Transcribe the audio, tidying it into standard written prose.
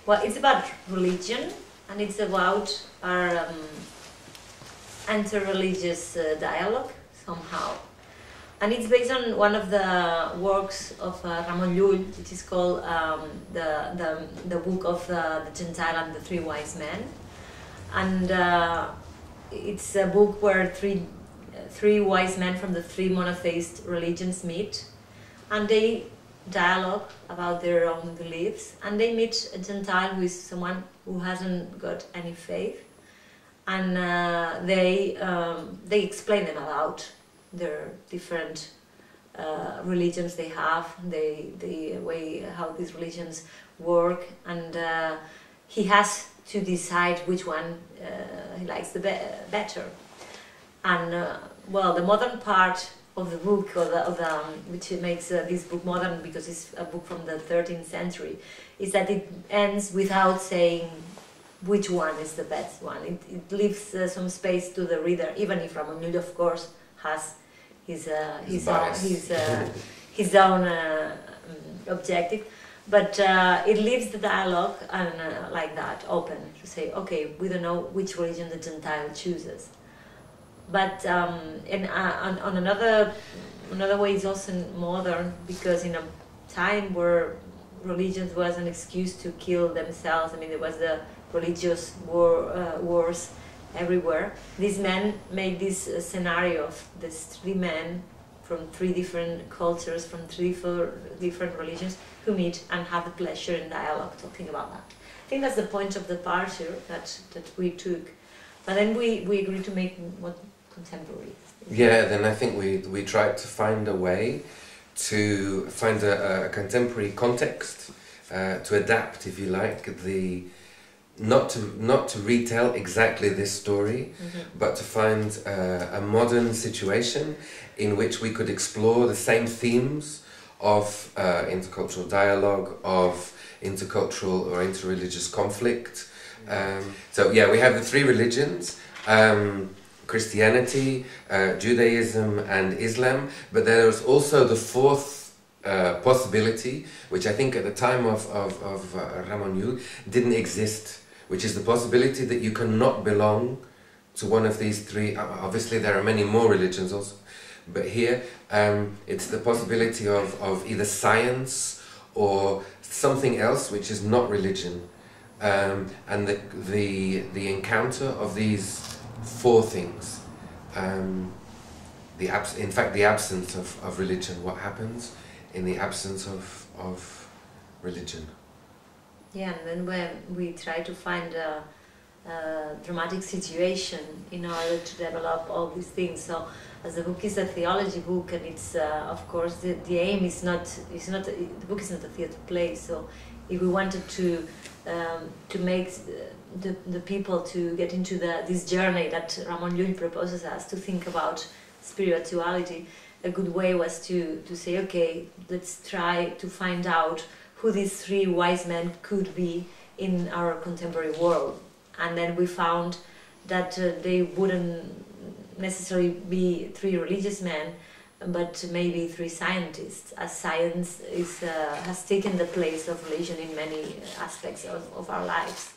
Well, it's about religion, and it's about our inter-religious dialogue, somehow. And it's based on one of the works of Ramon Llull, which is called the Book of the Gentile and the Three Wise Men. And it's a book where three wise men from the three monotheist religions meet, and they dialogue about their own beliefs, and they meet a Gentile who is someone who hasn't got any faith, and they explain them about their different religions they have, the way how these religions work, and he has to decide which one he likes the better. And well, the modern part of the book, which makes this book modern because it's a book from the 13th century, is that it ends without saying which one is the best one. It leaves some space to the reader, even if Ramon Llull, of course, has his own objective, but it leaves the dialogue and like that open to say, okay, we don't know which religion the Gentile chooses. But on another way, it's also modern, because in a time where religion was an excuse to kill themselves, I mean, there was the religious wars everywhere. These men made this scenario of these three men from three different cultures, from three different religions, who meet and have the pleasure in dialogue talking about that. I think that's the point of the departure that we took. But then we agreed to make what contemporary. Yeah, then I think we tried to find a way to find a contemporary context, to adapt, if you like, not to retell exactly this story, but to find a modern situation in which we could explore the same themes of intercultural dialogue, of intercultural or interreligious conflict. So yeah, we have the three religions, Christianity, Judaism and Islam, but there's also the fourth possibility, which I think at the time of Ramon Llull didn't exist, which is the possibility that you cannot belong to one of these three. Obviously there are many more religions also, but here it's the possibility of either science or something else which is not religion, and the encounter of these four things, in fact the absence of religion, what happens in the absence of religion. Yeah, and then when we try to find a dramatic situation in order to develop all these things. So, as the book is a theology book, and it's of course the aim is not the book is not a theatre play. So, if we wanted to make the people to get into this journey that Ramon Llull proposes us to think about spirituality, a good way was to say, okay, let's try to find out who these three wise men could be in our contemporary world. And then we found that they wouldn't necessarily be three religious men, but maybe three scientists, as science has taken the place of religion in many aspects of our lives.